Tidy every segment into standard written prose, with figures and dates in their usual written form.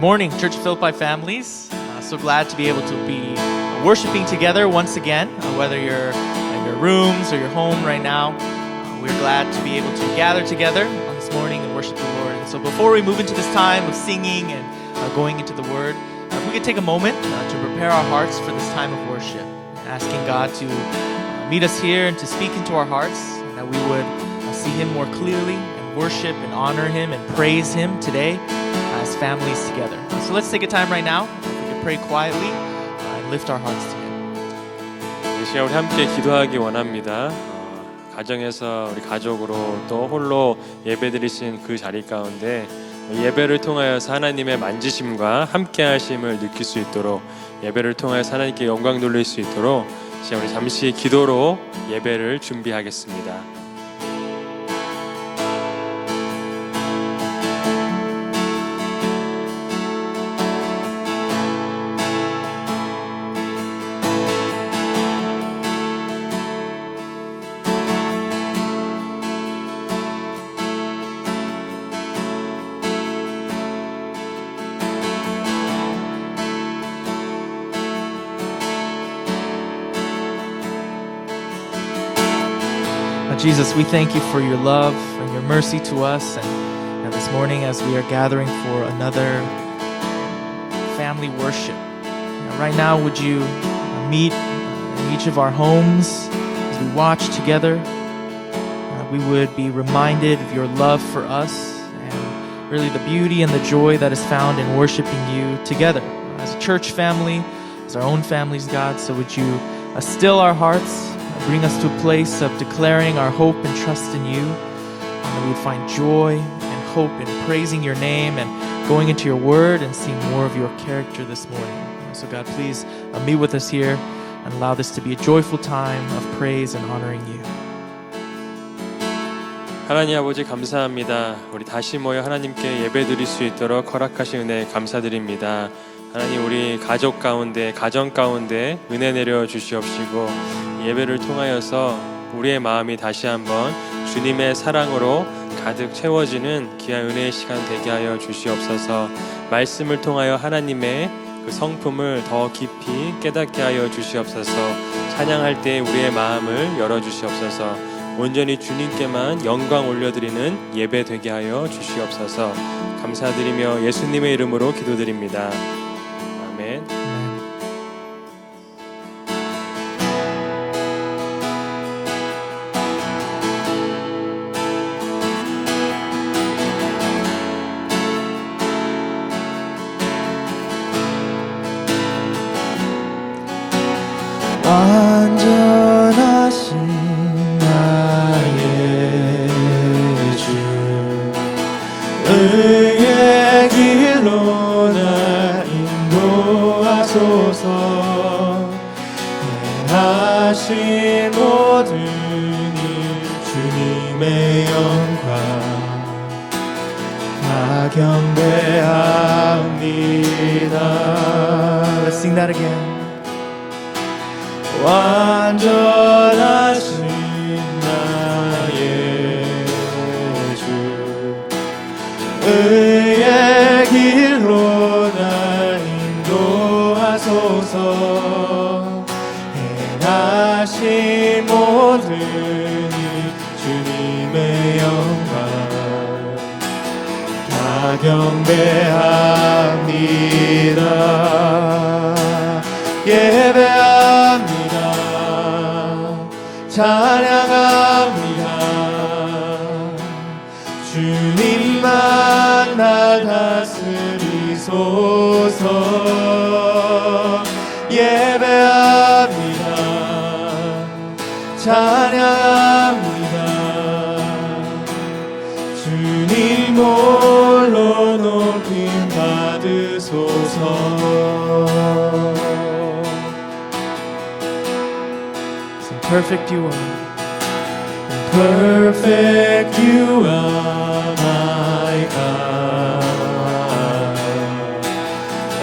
Good morning, Church of Philippi families. So glad to be able to be worshiping together once again, whether you're in your rooms or your home right now. We're glad to be able to gather together on this morning and worship the Lord. And so before we move into this time of singing and going into the Word, if we could take a moment to prepare our hearts for this time of worship, asking God to meet us here and to speak into our hearts, and that we would see Him more clearly and worship and honor Him and praise Him today as families together. So let's take a time right now. We can pray quietly and lift our hearts to Him. 이 시간 우리 함께 기도하기 원합니다. 가정에서 우리 가족으로 또 홀로 예배드리신 그 자리 가운데 예배를 통하여서 하나님의 만지심과 함께하심을 느낄 수 있도록, 예배를 통하여서 하나님께 영광 돌릴 수 있도록 지금 우리 잠시 기도로 예배를 준비하겠습니다. Jesus, we thank you for your love and your mercy to us. And this morning, as we are gathering for another family worship, right now, would you meet in each of our homes as we watch together? We would be reminded of your love for us and really the beauty and the joy that is found in worshiping you together as a church family, as our own families, God. So would you still our hearts, bring us to a place of declaring our hope and trust in you, and that we would find joy and hope in praising your name and going into your word and seeing more of your character this morning. So God, please meet with us here and allow this to be a joyful time of praise and honoring you. 하나님 아버지 감사합니다. 우리 다시 모여 하나님께 예배드릴 수 있도록 허락하신 은혜 감사드립니다. 하나님, 우리 가족 가운데, 가정 가운데 은혜 내려 주시옵시고 예배를 통하여서 우리의 마음이 다시 한번 주님의 사랑으로 가득 채워지는 귀한 은혜의 시간 되게 하여 주시옵소서. 말씀을 통하여 하나님의 그 성품을 더 깊이 깨닫게 하여 주시옵소서. 찬양할 때 우리의 마음을 열어주시옵소서. 온전히 주님께만 영광 올려드리는 예배 되게 하여 주시옵소서. 감사드리며 예수님의 이름으로 기도드립니다. 아멘. 완전하신 나의 주, 의의 길로 날 인도하소서. 행하신 모든 일 주님의 영광 다 경배합니다. Let's sing that again. 완전하신 나의 주, 의의 길로 날 인도하소서. 행하신 모든 일 주님의 영광 다 경배합니다. 예배합니다. 찬양합니다. 주님만 날 다스리소서. 예배합니다. 찬양합니다. 주님 홀로 높임 받으소서. Perfect you are, perfect you are, my God.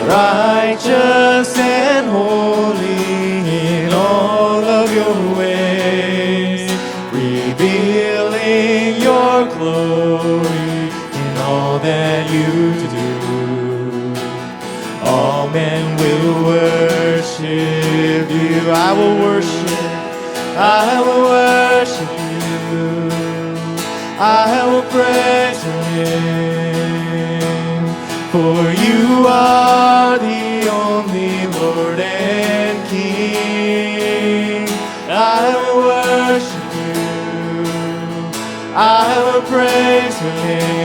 Righteous and holy in all of your ways, revealing your glory in all that you do. All men will worship you. I will worship. I will worship you. I will praise your name. For you are the only Lord and King. I will worship you. I will praise your name.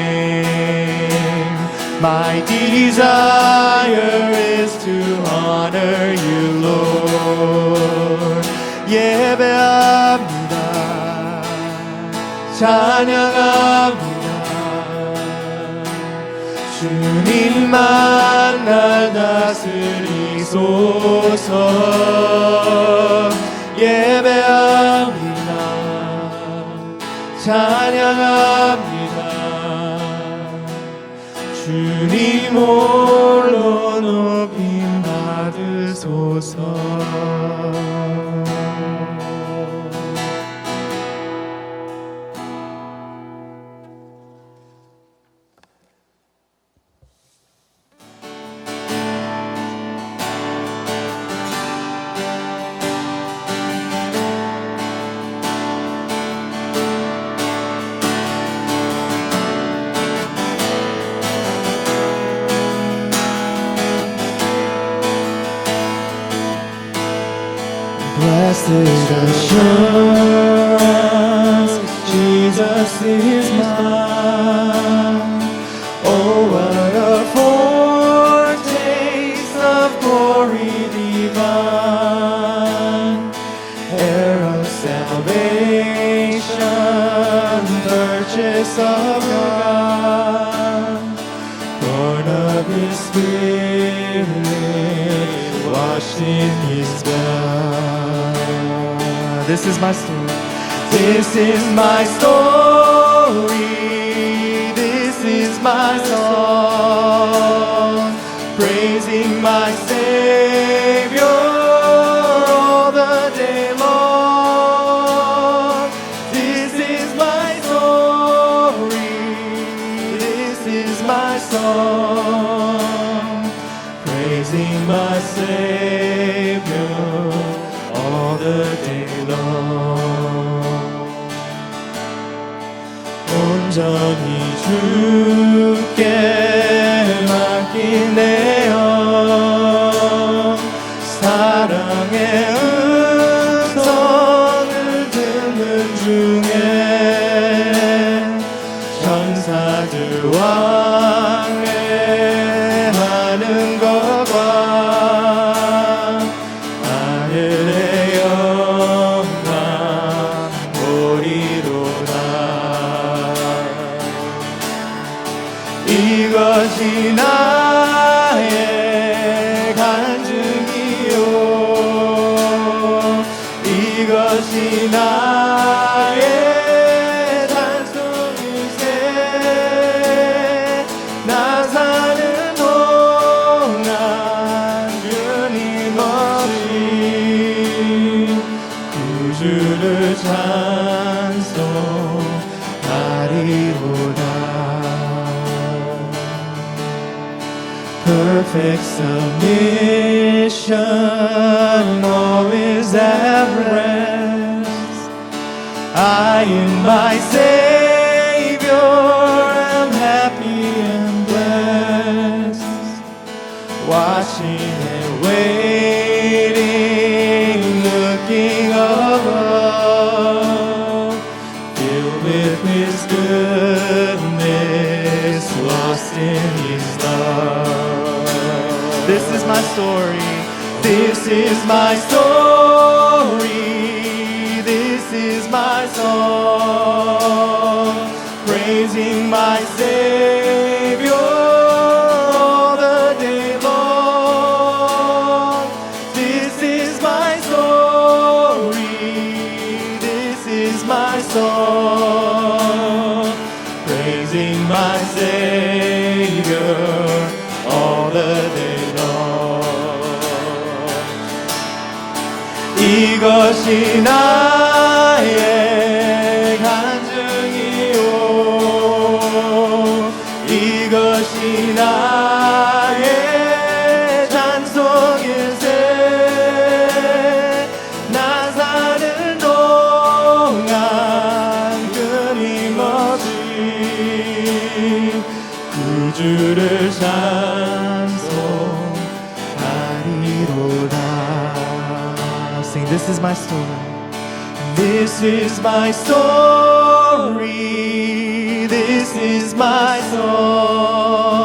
My desire is to honor you, Lord. 예배합니다. 찬양합니다. 주님만 날 다스리소서. 예배합니다. 찬양합니다. 주님 홀로 높임 받으소서. Blessed assurance, Jesus is mine. Oh, what a foretaste of glory divine, heir of salvation, purchase of God, born of His Spirit, washed in His blood. This is my story. This is my story. This is my song, praising my Savior all the day long. This is my story. This is my song, praising my Savior all the day long. 온전히 주께 맡긴 내 영, 사랑의 음성을 듣는 중에 천사들 왕래하는 것과 하늘의 영광 보리로다. 이것이 나의 간증이요, 이것이 나의 단순일세. 나 사는 동안 주님 없이 구주를 찬송하리로다. Perfect submission, all is at rest. I in my Savior am happy and blessed, watching and waiting, looking above, filled with His goodness, lost in His love. This is my story. This is my story. This is my song, praising my Savior all the day long. This is my story. This is my song, praising my Savior all the day. 이것이 나의 간증이요, 이것이 나의 주를 찬송하리로다. Sing, this is my story. This is my story. This is my song,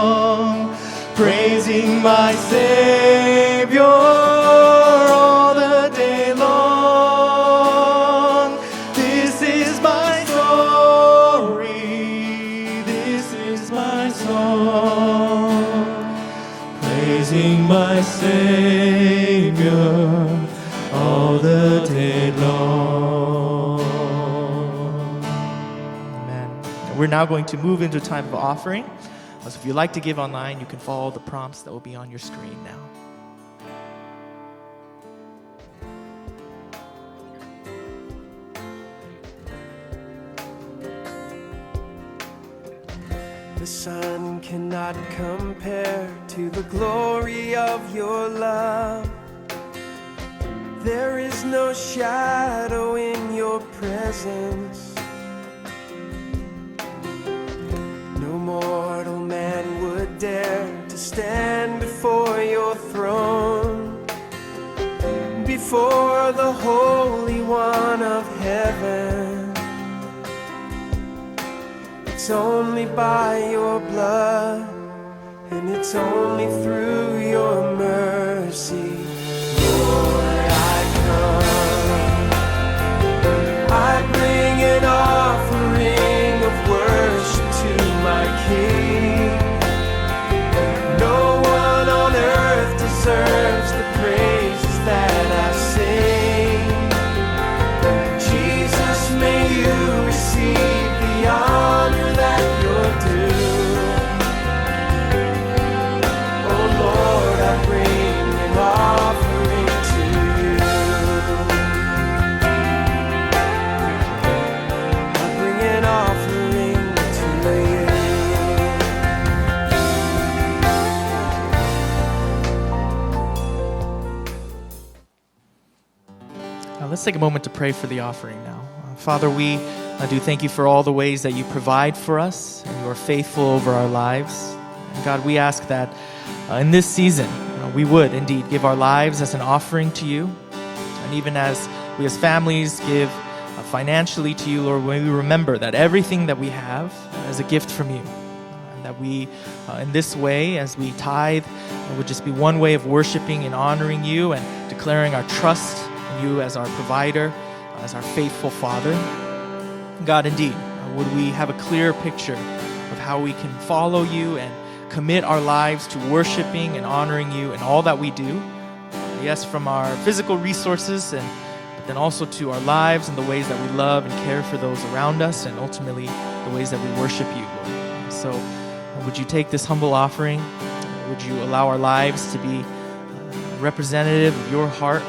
praising my Savior all the day long. This is my story. This is my song, praising my Savior all the day long. Amen. We're now going to move into a time of offering. So if you'd like to give online, you can follow the prompts that will be on your screen now. The sun cannot compare to the glory of your love. There is no shadow in your presence. No mortal man would dare to stand before your throne, before the Holy One of heaven. It's only by your blood, and it's only through your mercy. Lord, I come. I bring an offering of worship to my King. No one on earth deserves the praises that I sing. Jesus, may you receive the honor that you're due. Oh Lord, I bring an offering to you. I bring an offering to you. Now let's take a moment to pray for the offering now. Father, we do thank you for all the ways that you provide for us, and you are faithful over our lives. And God, we ask that in this season, we would indeed give our lives as an offering to you. And even as we as families give financially to you, Lord, when we remember that everything that we have is a gift from you. And that we, in this way, as we tithe, would just be one way of worshiping and honoring you and declaring our trust in you as our provider, as our faithful Father. God, indeed, would we have a clear picture of how we can follow you and commit our lives to worshiping and honoring you in all that we do. Yes, from our physical resources, but then also to our lives and the ways that we love and care for those around us, and ultimately the ways that we worship you, Lord. So would you take this humble offering? Would you allow our lives to be representative of your heart?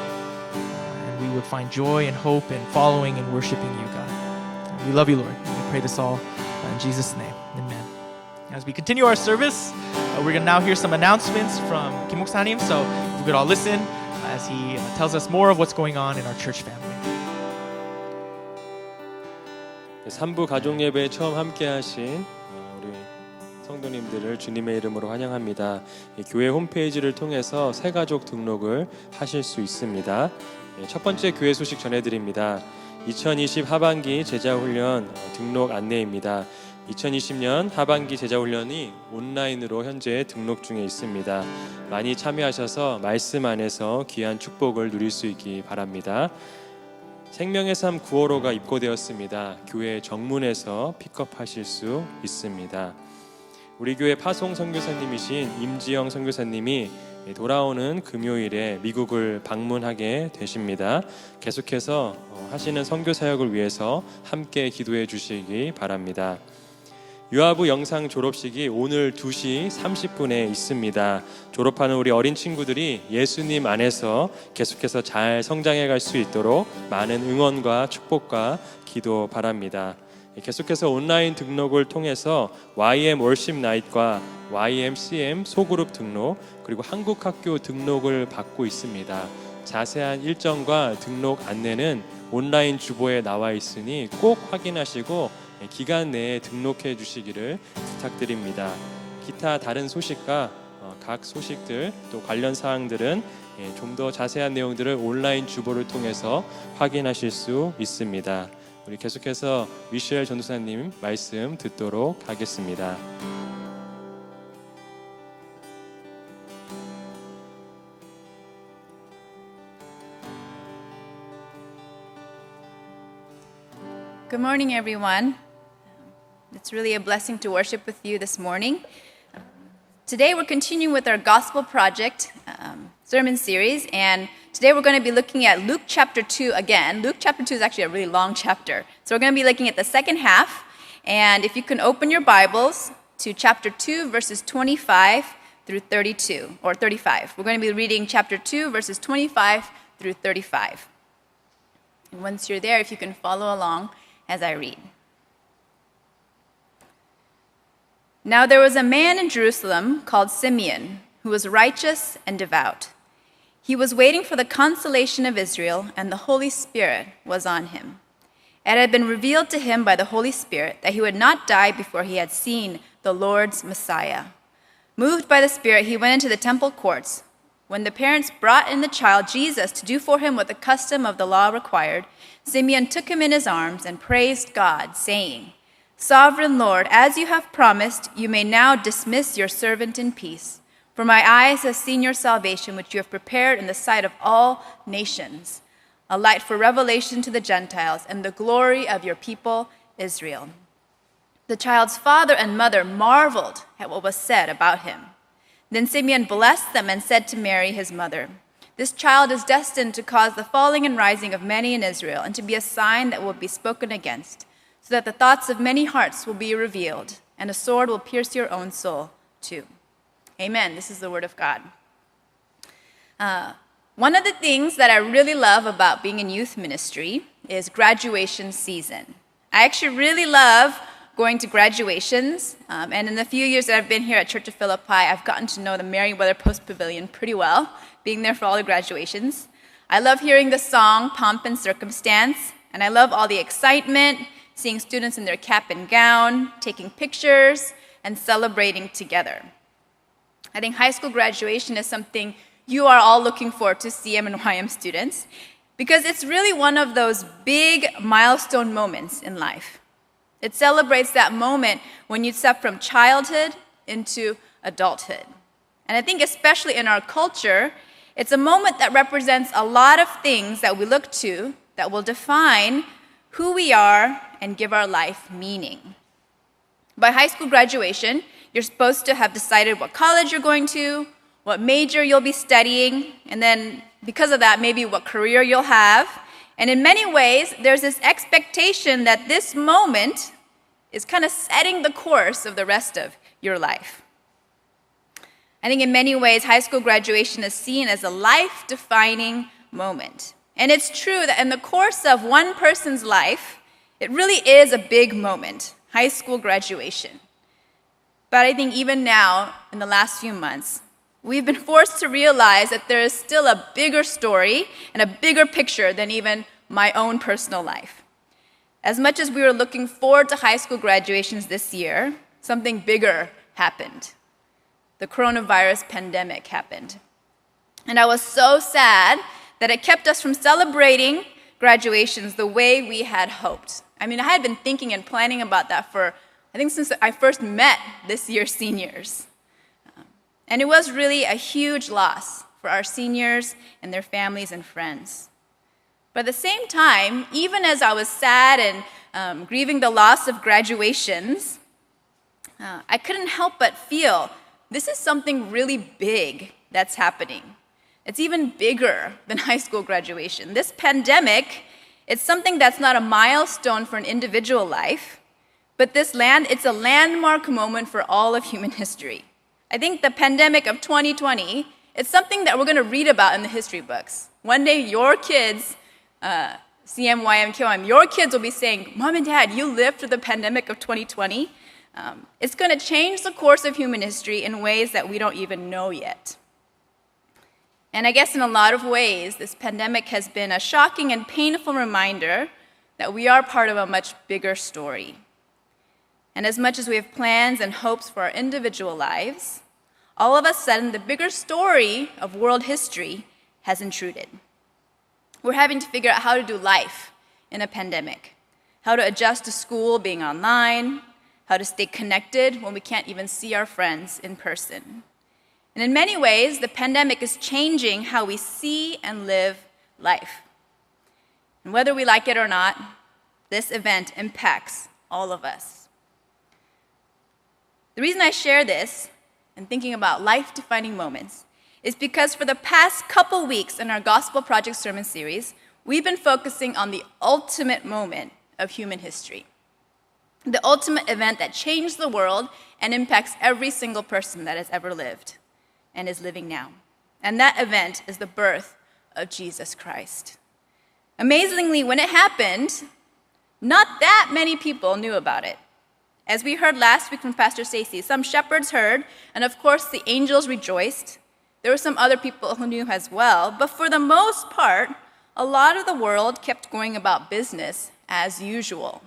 We would find joy and hope in following and worshiping you, God. We love you, Lord. We pray this all in Jesus' name. Amen. As we continue our service, we're going to now hear some announcements from Kim 목사님. So if we could all listen as he tells us more of what's going on in our church family. 3부 가족 예배에 처음 함께하신 우리 성도님들을 주님의 이름으로 환영합니다. 교회 홈페이지를 통해서 새 가족 등록을 하실 수 있습니다. 첫 번째 교회 소식 전해드립니다. 2020 하반기 제자훈련 등록 안내입니다. 2020년 하반기 제자훈련이 온라인으로 현재 등록 중에 있습니다. 많이 참여하셔서 말씀 안에서 귀한 축복을 누릴 수 있기 바랍니다. 생명의 삶 9월호가 입고되었습니다. 교회 정문에서 픽업하실 수 있습니다. 우리 교회 파송 선교사님이신 임지영 선교사님이 돌아오는 금요일에 미국을 방문하게 되십니다. 계속해서 하시는 선교 사역을 위해서 함께 기도해 주시기 바랍니다. 유아부 영상 졸업식이 오늘 2시 30분에 있습니다. 졸업하는 우리 어린 친구들이 예수님 안에서 계속해서 잘 성장해 갈 수 있도록 많은 응원과 축복과 기도 바랍니다. 계속해서 온라인 등록을 통해서 YM 월십 나잇과 YMCM 소그룹 등록, 그리고 한국학교 등록을 받고 있습니다. 자세한 일정과 등록 안내는 온라인 주보에 나와 있으니 꼭 확인하시고 기간 내에 등록해 주시기를 부탁드립니다. 기타 다른 소식과 각 소식들 또 관련 사항들은 좀 더 자세한 내용들을 온라인 주보를 통해서 확인하실 수 있습니다. 우리 계속해서 미셸 전도사님 말씀 듣도록 하겠습니다. Good morning, everyone. It's really a blessing to worship with you this morning. Today, we're continuing with our Gospel Project sermon series, and today we're going to be looking at Luke chapter 2 again. Luke chapter 2 is actually a really long chapter. So we're going to be looking at the second half, and if you can open your Bibles to chapter 2, verses 25 through 32, or 35. We're going to be reading chapter 2, verses 25 through 35. And once you're there, if you can follow along as I read. Now there was a man in Jerusalem called Simeon, who was righteous and devout. He was waiting for the consolation of Israel, and the Holy Spirit was on him. It had been revealed to him by the Holy Spirit that he would not die before he had seen the Lord's Messiah. Moved by the Spirit, he went into the temple courts. When the parents brought in the child Jesus to do for him what the custom of the law required, Simeon took him in his arms and praised God, saying, "Sovereign Lord, as you have promised, you may now dismiss your servant in peace. For my eyes have seen your salvation, which you have prepared in the sight of all nations, a light for revelation to the Gentiles and the glory of your people Israel." The child's father and mother marveled at what was said about him. Then Simeon blessed them and said to Mary, his mother, "This child is destined to cause the falling and rising of many in Israel, and to be a sign that will be spoken against, so that the thoughts of many hearts will be revealed, and a sword will pierce your own soul too." Amen. This is the word of God. One of the things that I really love about being in youth ministry is graduation season. I actually really love going to graduations, and in the few years that I've been here at Church of Philippi, I've gotten to know the Merriweather Post Pavilion pretty well, being there for all the graduations. I love hearing the song Pomp and Circumstance, and I love all the excitement, seeing students in their cap and gown, taking pictures, and celebrating together. I think high school graduation is something you are all looking forward to, CM and YM students, because it's really one of those big milestone moments in life. It celebrates that moment when you step from childhood into adulthood. And I think especially in our culture, it's a moment that represents a lot of things that we look to that will define who we are and give our life meaning. By high school graduation, you're supposed to have decided what college you're going to, what major you'll be studying, and then because of that, maybe what career you'll have. And in many ways, there's this expectation that this moment is kind of setting the course of the rest of your life. I think in many ways, high school graduation is seen as a life-defining moment. And it's true that in the course of one person's life, it really is a big moment, high school graduation. But I think even now, in the last few months, we've been forced to realize that there is still a bigger story and a bigger picture than even my own personal life. As much as we were looking forward to high school graduations this year, something bigger happened. The coronavirus pandemic happened. And I was so sad that it kept us from celebrating graduations the way we had hoped. I mean, I had been thinking and planning about that for, I think, since I first met this year's seniors. And it was really a huge loss for our seniors and their families and friends. But at the same time, even as I was sad and grieving the loss of graduations, I couldn't help but feel this is something really big that's happening. It's even bigger than high school graduation. This pandemic, it's something that's not a milestone for an individual life, but it's a landmark moment for all of human history. I think the pandemic of 2020, it's something that we're going to read about in the history books. One day, your kids, CM, YM, KYM, your kids will be saying, "Mom and Dad, you lived through the pandemic of 2020." It's going to change the course of human history in ways that we don't even know yet. And I guess in a lot of ways, this pandemic has been a shocking and painful reminder that we are part of a much bigger story. And as much as we have plans and hopes for our individual lives, all of a sudden the bigger story of world history has intruded. We're having to figure out how to do life in a pandemic, how to adjust to school being online, how to stay connected when we can't even see our friends in person. And in many ways, the pandemic is changing how we see and live life. And whether we like it or not, this event impacts all of us. The reason I share this and thinking about life-defining moments is because for the past couple weeks in our Gospel Project sermon series, we've been focusing on the ultimate moment of human history, the ultimate event that changed the world and impacts every single person that has ever lived and is living now. And that event is the birth of Jesus Christ. Amazingly, when it happened, not that many people knew about it. As we heard last week from Pastor Stacy, some shepherds heard, and of course the angels rejoiced. There were some other people who knew as well, but for the most part, a lot of the world kept going about business as usual.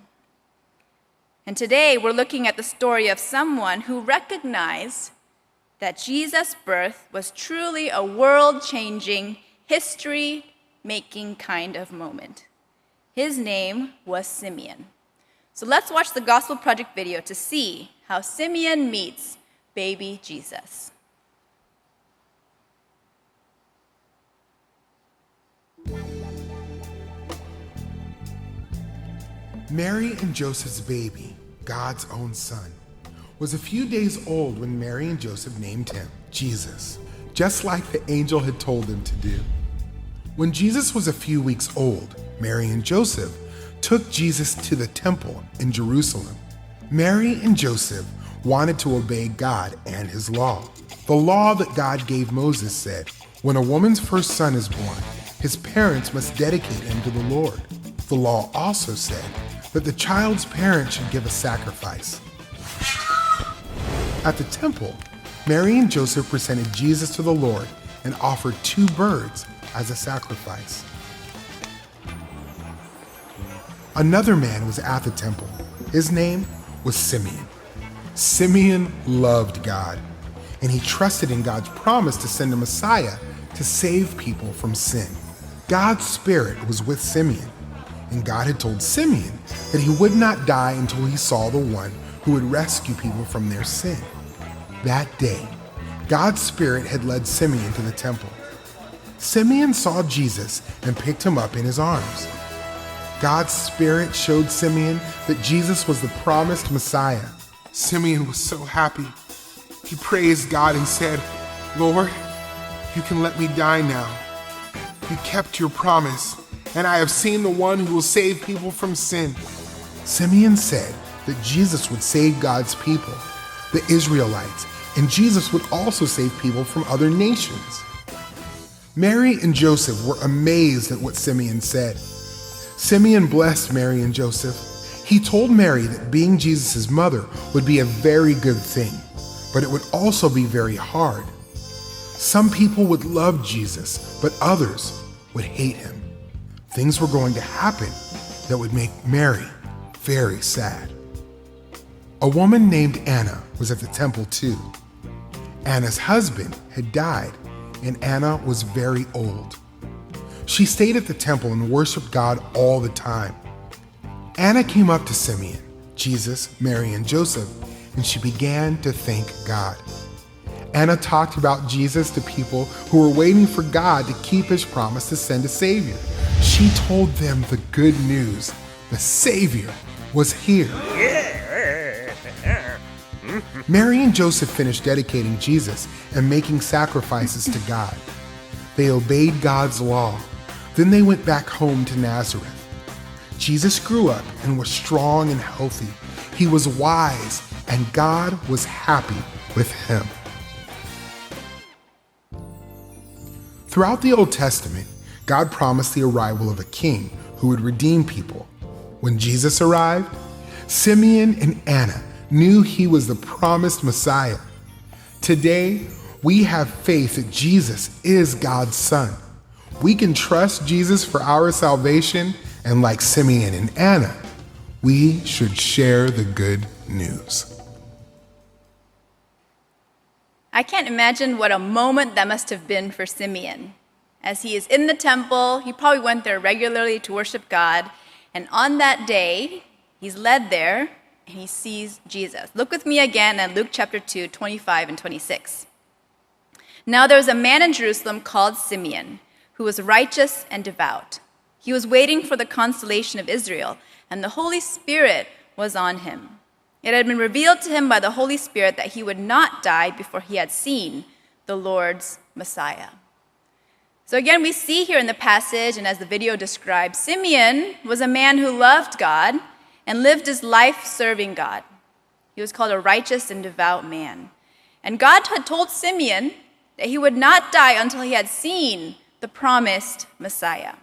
And today we're looking at the story of someone who recognized that Jesus' birth was truly a world-changing, history-making kind of moment. His name was Simeon. So let's watch the Gospel Project video to see how Simeon meets baby Jesus. Mary and Joseph's baby, God's own son, was a few days old when Mary and Joseph named him Jesus, just like the angel had told them to do. When Jesus was a few weeks old, Mary and Joseph took Jesus to the temple in Jerusalem. Mary and Joseph wanted to obey God and his law. The law that God gave Moses said, when a woman's first son is born, his parents must dedicate him to the Lord. The law also said that the child's parents should give a sacrifice. At the temple, Mary and Joseph presented Jesus to the Lord and offered 2 birds as a sacrifice. Another man was at the temple. His name was Simeon. Simeon loved God, and he trusted in God's promise to send a Messiah to save people from sin. God's Spirit was with Simeon, and God had told Simeon that he would not die until he saw the one who would rescue people from their sin. That day, God's Spirit had led Simeon to the temple. Simeon saw Jesus and picked him up in his arms. God's Spirit showed Simeon that Jesus was the promised Messiah. Simeon was so happy. He praised God and said, "Lord, you can let me die now. You kept your promise, and I have seen the one who will save people from sin." Simeon said that Jesus would save God's people, the Israelites, and Jesus would also save people from other nations. Mary and Joseph were amazed at what Simeon said. Simeon blessed Mary and Joseph. He told Mary that being Jesus' mother would be a very good thing, but it would also be very hard. Some people would love Jesus, but others would hate him. Things were going to happen that would make Mary very sad. A woman named Anna was at the temple too. Anna's husband had died, and Anna was very old. She stayed at the temple and worshiped God all the time. Anna came up to Simeon, Jesus, Mary, and Joseph, and she began to thank God. Anna talked about Jesus to people who were waiting for God to keep his promise to send a Savior. She told them the good news. The Savior was here. Mary and Joseph finished dedicating Jesus and making sacrifices to God. They obeyed God's law. Then they went back home to Nazareth. Jesus grew up and was strong and healthy. He was wise, and God was happy with him. Throughout the Old Testament, God promised the arrival of a king who would redeem people. When Jesus arrived, Simeon and Anna knew he was the promised Messiah. Today, we have faith that Jesus is God's son. We can trust Jesus for our salvation, and like Simeon and Anna, we should share the good news. I can't imagine what a moment that must have been for Simeon. As he is in the temple, he probably went there regularly to worship God, and on that day, he's led there and he sees Jesus. Look with me again at Luke chapter 2, 25 and 26. Now there was a man in Jerusalem called Simeon, who was righteous and devout. He was waiting for the consolation of Israel, and the Holy Spirit was on him. It had been revealed to him by the Holy Spirit that he would not die before he had seen the Lord's Messiah. So again, we see here in the passage, and as the video describes, Simeon was a man who loved God and lived his life serving God. He was called a righteous and devout man. And God had told Simeon that he would not die until he had seen the promised Messiah.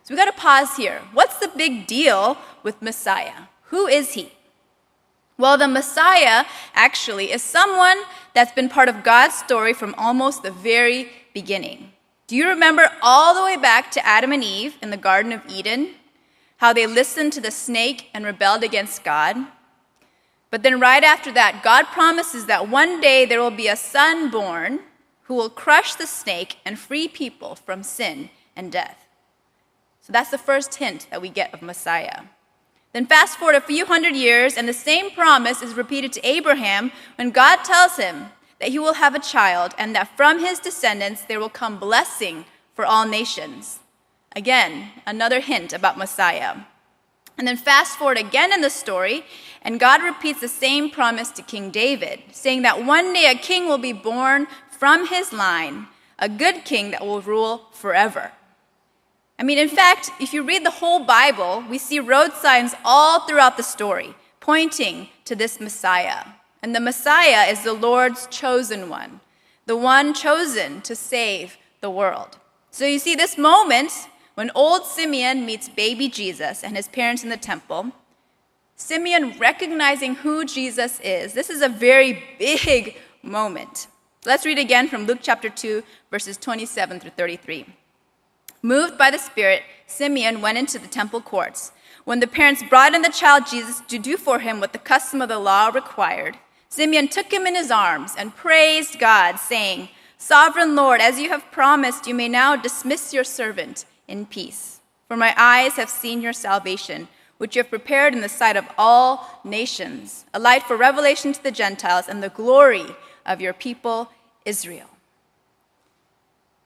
So we got to pause here. What's the big deal with Messiah? Who is he? Well, the Messiah actually is someone that's been part of God's story from almost the very beginning. Do you remember all the way back to Adam and Eve in the Garden of Eden? How they listened to the snake and rebelled against God? But then right after that, God promises that one day there will be a son born who will crush the snake and free people from sin and death. So that's the first hint that we get of Messiah. Then fast forward a few hundred years, and the same promise is repeated to Abraham when God tells him that he will have a child and that from his descendants there will come blessing for all nations. Again, another hint about Messiah. And then fast forward again in the story, and God repeats the same promise to King David, saying that one day a king will be born from his line, a good king that will rule forever. I mean, in fact, if you read the whole Bible, we see road signs all throughout the story pointing to this Messiah. And the Messiah is the Lord's chosen one, the one chosen to save the world. So you see this moment when old Simeon meets baby Jesus and his parents in the temple, Simeon recognizing who Jesus is. This is a very big moment. Let's read again from Luke chapter 2, verses 27 through 33. Moved by the Spirit, Simeon went into the temple courts. When the parents brought in the child Jesus to do for him what the custom of the law required, Simeon took him in his arms and praised God, saying, "Sovereign Lord, as you have promised, you may now dismiss your servant in peace. For my eyes have seen your salvation, which you have prepared in the sight of all nations, a light for revelation to the Gentiles and the glory of your people Israel."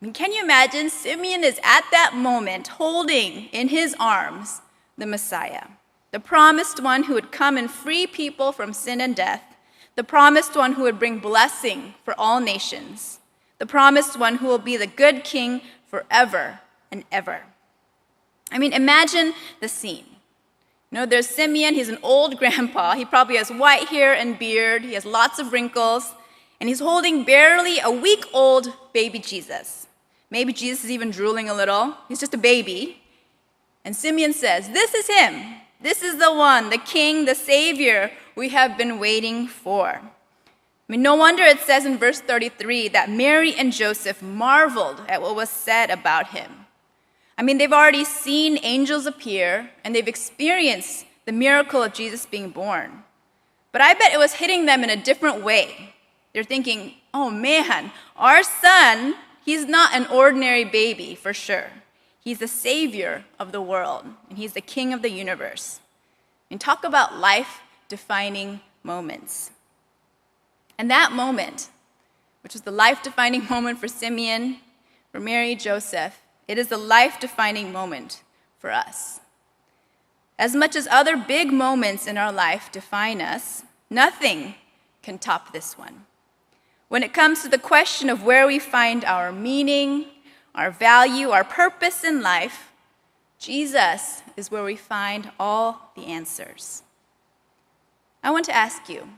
I mean, can you imagine? Simeon is at that moment holding in his arms the Messiah, the promised one who would come and free people from sin and death, the promised one who would bring blessing for all nations, the promised one who will be the good king forever and ever. I mean, imagine the scene. You know, there's Simeon, he's an old grandpa. He probably has white hair and beard. He has lots of wrinkles. And he's holding barely a week-old baby Jesus. Maybe Jesus is even drooling a little. He's just a baby. And Simeon says, "This is him. This is the one, the king, the savior we have been waiting for." I mean, no wonder it says in verse 33 that Mary and Joseph marveled at what was said about him. I mean, they've already seen angels appear, and they've experienced the miracle of Jesus being born. But I bet it was hitting them in a different way. They're thinking, oh man, our son, he's not an ordinary baby for sure. He's the savior of the world, and he's the king of the universe. And talk about life-defining moments. And that moment, which was the life-defining moment for Simeon, for Mary, Joseph, it is the life-defining moment for us. As much as other big moments in our life define us, nothing can top this one. When it comes to the question of where we find our meaning, our value, our purpose in life, Jesus is where we find all the answers. I want to ask you,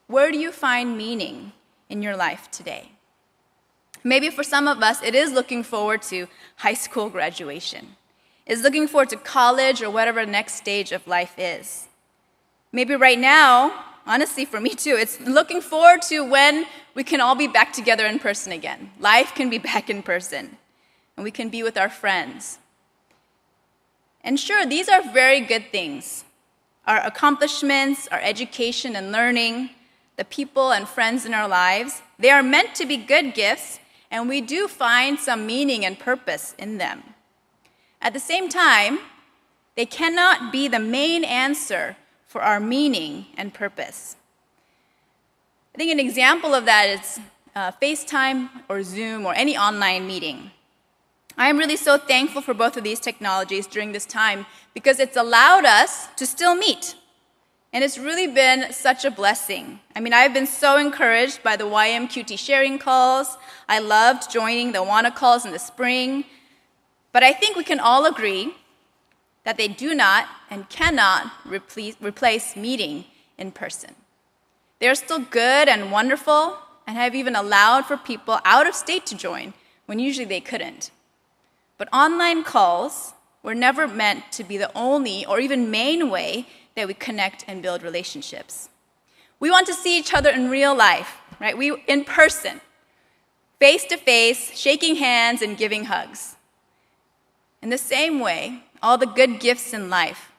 where do you find meaning in your life today? Maybe for some of us, it is looking forward to high school graduation. It's looking forward to college or whatever the next stage of life is. Maybe right now, honestly, for me too, it's looking forward to when we can all be back together in person again. Life can be back in person, and we can be with our friends. And sure, these are very good things. our accomplishments, our education and learning, the people and friends in our lives, they are meant to be good gifts, and we do find some meaning and purpose in them. At the same time, they cannot be the main answer for our meaning and purpose. I think an example of that is FaceTime or Zoom or any online meeting. I am really so thankful for both of these technologies during this time because it's allowed us to still meet. And it's really been such a blessing. I mean, I've been so encouraged by the YMQT sharing calls. I loved joining the Awana calls in the spring. But I think we can all agree that they do not and cannot replace meeting in person. They are still good and wonderful and have even allowed for people out of state to join when usually they couldn't. But online calls were never meant to be the only or even main way that we connect and build relationships. We want to see each other in real life, right? In person, face to face, shaking hands and giving hugs. In the same way, all the good gifts in life,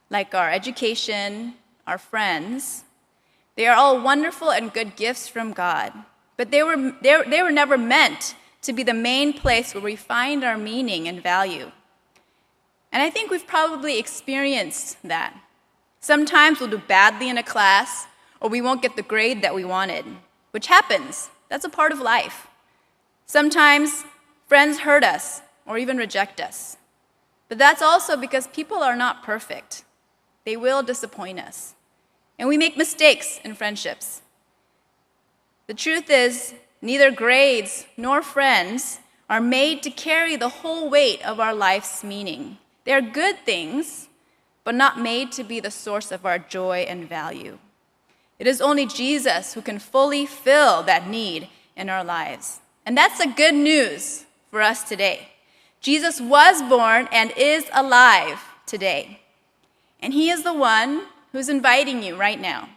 like our education, our friends, they are all wonderful and good gifts from God. But they were never meant to be the main place where we find our meaning and value. And I think we've probably experienced that. Sometimes we'll do badly in a class, or we won't get the grade that we wanted, which happens. That's a part of life. Sometimes friends hurt us or even reject us. But that's also because people are not perfect. They will disappoint us. And we make mistakes in friendships. The truth is, neither grades nor friends are made to carry the whole weight of our life's meaning. They are good things, but not made to be the source of our joy and value. It is only Jesus who can fully fill that need in our lives. And that's the good news for us today. Jesus was born and is alive today. And he is the one who's inviting you right now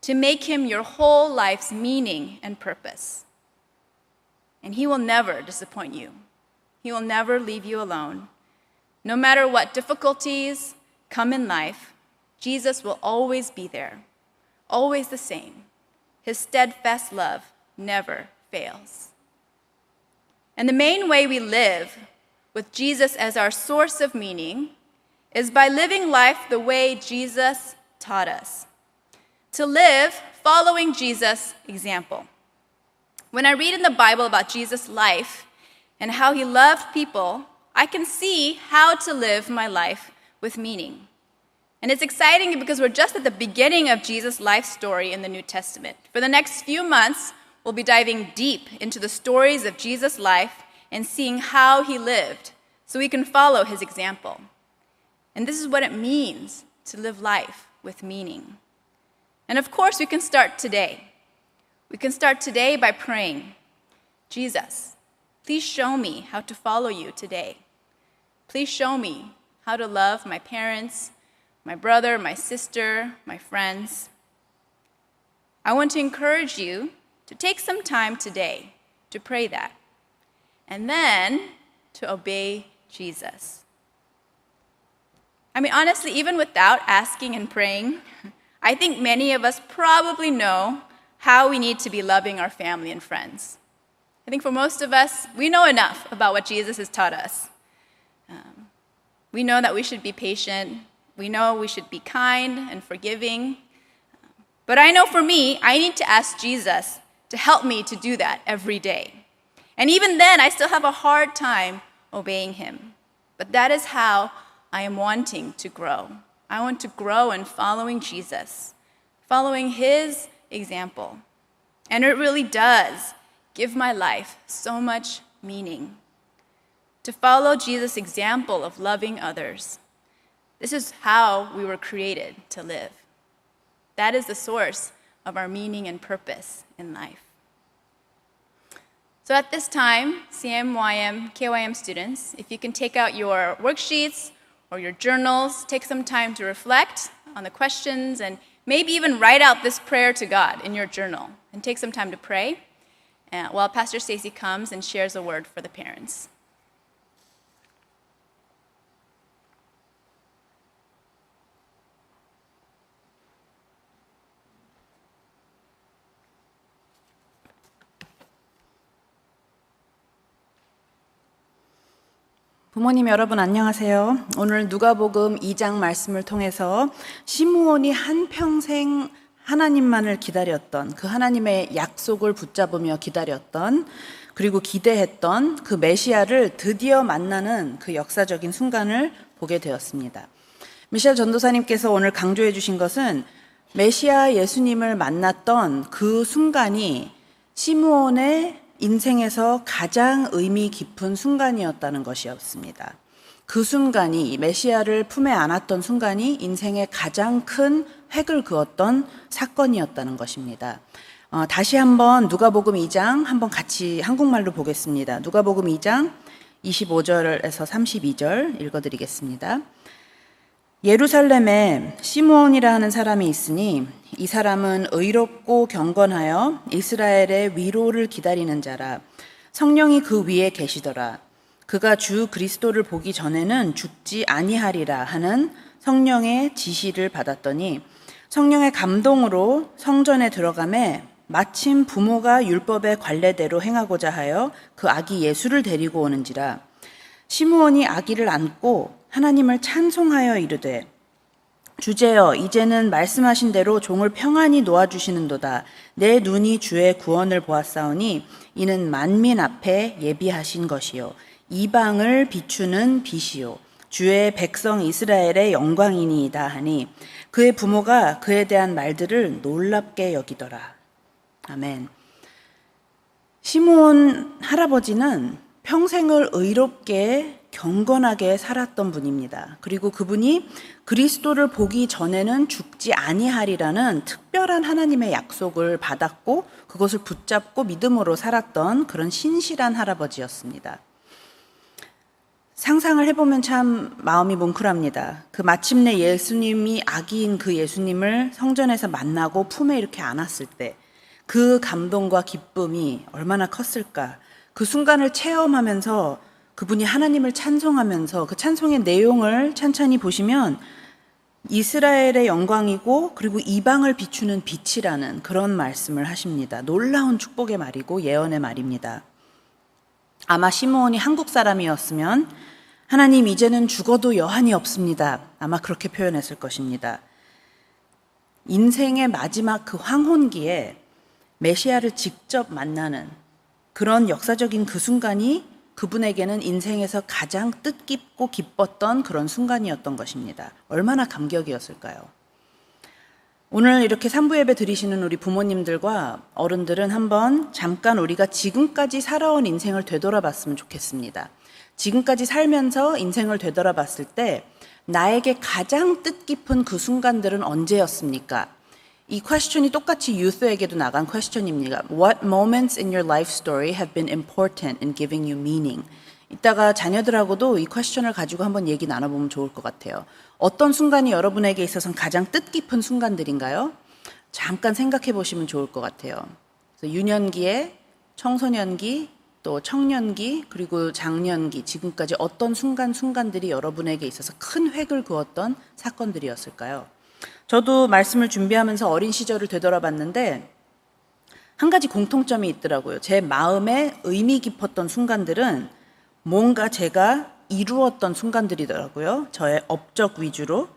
to make him your whole life's meaning and purpose. And he will never disappoint you. He will never leave you alone. No matter what difficulties come in life, Jesus will always be there, always the same. His steadfast love never fails. And the main way we live with Jesus as our source of meaning is by living life the way Jesus taught us. To live following Jesus' example. When I read in the Bible about Jesus' life and how he loved people, I can see how to live my life with meaning. And it's exciting because we're just at the beginning of Jesus' life story in the New Testament. For the next few months, we'll be diving deep into the stories of Jesus' life and seeing how he lived so we can follow his example. And this is what it means to live life with meaning. And of course, we can start today. We can start today by praying, Jesus, please show me how to follow you today. Please show me how to love my parents, my brother, my sister, my friends. I want to encourage you to take some time today to pray that, and then to obey Jesus. I mean, honestly, even without asking and praying, I think many of us probably know how we need to be loving our family and friends. I think for most of us, we know enough about what Jesus has taught us. We know that we should be patient. We know we should be kind and forgiving. But I know for me, I need to ask Jesus to help me to do that every day. And even then, I still have a hard time obeying him. But that is how I am wanting to grow. I want to grow in following Jesus, following his example. And it really does give my life so much meaning. To follow Jesus' example of loving others. This is how we were created to live. That is the source of our meaning and purpose in life. So at this time, CMYM, KYM students, if you can take out your worksheets or your journals, take some time to reflect on the questions and maybe even write out this prayer to God in your journal and take some time to pray while Pastor Stacy comes and shares a word for the parents. 부모님 여러분 안녕하세요. 오늘 누가복음 2장 말씀을 통해서 시므온이 한평생 하나님만을 기다렸던, 그 하나님의 약속을 붙잡으며 기다렸던, 그리고 기대했던 그 메시아를 드디어 만나는 그 역사적인 순간을 보게 되었습니다. 미셸 전도사님께서 오늘 강조해 주신 것은 메시아 예수님을 만났던 그 순간이 시므온의 인생에서 가장 의미 깊은 순간이었다는 것이었습니다. 그 순간이, 메시아를 품에 안았던 순간이 인생의 가장 큰 획을 그었던 사건이었다는 것입니다. 다시 한번 누가복음 2장 한번 같이 한국말로 보겠습니다. 누가복음 2장 25절에서 32절 읽어드리겠습니다. 예루살렘에 시므온이라 하는 사람이 있으니 이 사람은 의롭고 경건하여 이스라엘의 위로를 기다리는 자라. 성령이 그 위에 계시더라. 그가 주 그리스도를 보기 전에는 죽지 아니하리라 하는 성령의 지시를 받았더니 성령의 감동으로 성전에 들어가매 마침 부모가 율법의 관례대로 행하고자 하여 그 아기 예수를 데리고 오는지라. 시므온이 아기를 안고 하나님을 찬송하여 이르되 주제여 이제는 말씀하신 대로 종을 평안히 놓아주시는도다. 내 눈이 주의 구원을 보았사오니 이는 만민 앞에 예비하신 것이요 이방을 비추는 빛이요 주의 백성 이스라엘의 영광이니이다 하니 그의 부모가 그에 대한 말들을 놀랍게 여기더라. 아멘. 시므온 할아버지는 평생을 의롭게 경건하게 살았던 분입니다. 그리고 그분이 그리스도를 보기 전에는 죽지 아니하리라는 특별한 하나님의 약속을 받았고 그것을 붙잡고 믿음으로 살았던 그런 신실한 할아버지였습니다. 상상을 해보면 참 마음이 뭉클합니다. 그 마침내 예수님이 아기인 그 예수님을 성전에서 만나고 품에 이렇게 안았을 때 그 감동과 기쁨이 얼마나 컸을까. 그 순간을 체험하면서 그분이 하나님을 찬송하면서 그 찬송의 내용을 찬찬히 보시면 이스라엘의 영광이고 그리고 이방을 비추는 빛이라는 그런 말씀을 하십니다. 놀라운 축복의 말이고 예언의 말입니다. 아마 시므온이 한국 사람이었으면 하나님 이제는 죽어도 여한이 없습니다. 아마 그렇게 표현했을 것입니다. 인생의 마지막 그 황혼기에 메시아를 직접 만나는 그런 역사적인 그 순간이 그분에게는 인생에서 가장 뜻깊고 기뻤던 그런 순간이었던 것입니다. 얼마나 감격이었을까요? 오늘 이렇게 산부 예배 드리시는 우리 부모님들과 어른들은 한번 잠깐 우리가 지금까지 살아온 인생을 되돌아봤으면 좋겠습니다. 지금까지 살면서 인생을 되돌아봤을 때 나에게 가장 뜻깊은 그 순간들은 언제였습니까? 이 퀘스천이 똑같이 유스에게도 나간 퀘스천입니다. What moments in your life story have been important in giving you meaning? 이따가 자녀들하고도 이 퀘스천을 가지고 한번 얘기 나눠보면 좋을 것 같아요. 어떤 순간이 여러분에게 있어서는 가장 뜻깊은 순간들인가요? 잠깐 생각해 보시면 좋을 것 같아요. 그래서 유년기에 청소년기, 또 청년기, 그리고 장년기, 지금까지 어떤 순간들이 여러분에게 있어서 큰 획을 그었던 사건들이었을까요? 저도 말씀을 준비하면서 어린 시절을 되돌아봤는데 한 가지 공통점이 있더라고요. 제 마음에 의미 깊었던 순간들은 뭔가 제가 이루었던 순간들이더라고요. 저의 업적 위주로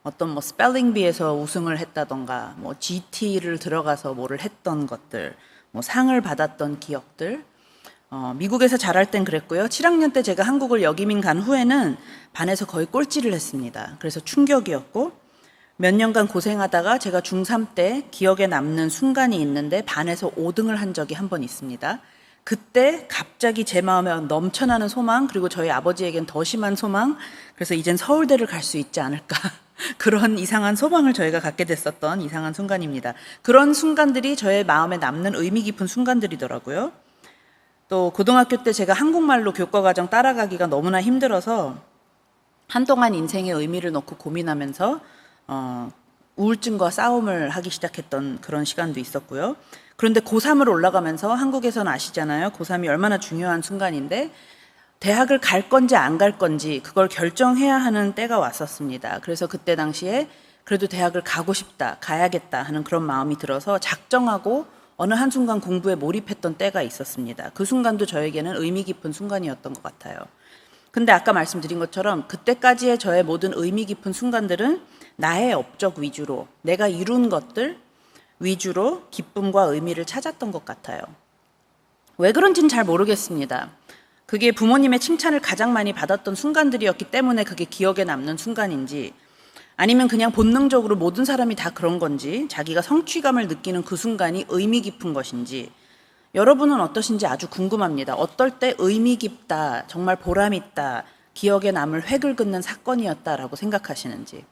어떤 스펠링비에서 우승을 했다던가 GT를 들어가서 뭐를 했던 것들, 상을 받았던 기억들. 미국에서 자랄 땐 그랬고요. 7학년 때 제가 한국을 여기민 간 후에는 반에서 거의 꼴찌를 했습니다. 그래서 충격이었고 몇 년간 고생하다가 제가 중3 때 기억에 남는 순간이 있는데 반에서 5등을 한 적이 한 번 있습니다. 그때 갑자기 제 마음에 넘쳐나는 소망, 그리고 저희 아버지에겐 더 심한 소망, 그래서 이젠 서울대를 갈 수 있지 않을까 그런 이상한 소망을 저희가 갖게 됐었던 이상한 순간입니다. 그런 순간들이 저의 마음에 남는 의미 깊은 순간들이더라고요. 또 고등학교 때 제가 한국말로 교과과정 따라가기가 너무나 힘들어서 한동안 인생의 의미를 놓고 고민하면서 우울증과 싸움을 하기 시작했던 그런 시간도 있었고요. 그런데 고3으로 올라가면서 한국에서는 아시잖아요. 고3이 얼마나 중요한 순간인데 대학을 갈 건지 안 갈 건지 그걸 결정해야 하는 때가 왔었습니다. 그래서 그때 당시에 그래도 대학을 가고 싶다, 가야겠다 하는 그런 마음이 들어서 작정하고 어느 한순간 공부에 몰입했던 때가 있었습니다. 그 순간도 저에게는 의미 깊은 순간이었던 것 같아요. 근데 아까 말씀드린 것처럼 그때까지의 저의 모든 의미 깊은 순간들은 나의 업적 위주로, 내가 이룬 것들 위주로 기쁨과 의미를 찾았던 것 같아요. 왜 그런지는 잘 모르겠습니다. 그게 부모님의 칭찬을 가장 많이 받았던 순간들이었기 때문에 그게 기억에 남는 순간인지, 아니면 그냥 본능적으로 모든 사람이 다 그런 건지, 자기가 성취감을 느끼는 그 순간이 의미 깊은 것인지, 여러분은 어떠신지 아주 궁금합니다. 어떨 때 의미 깊다, 정말 보람 있다, 기억에 남을 획을 긋는 사건이었다라고 생각하시는지.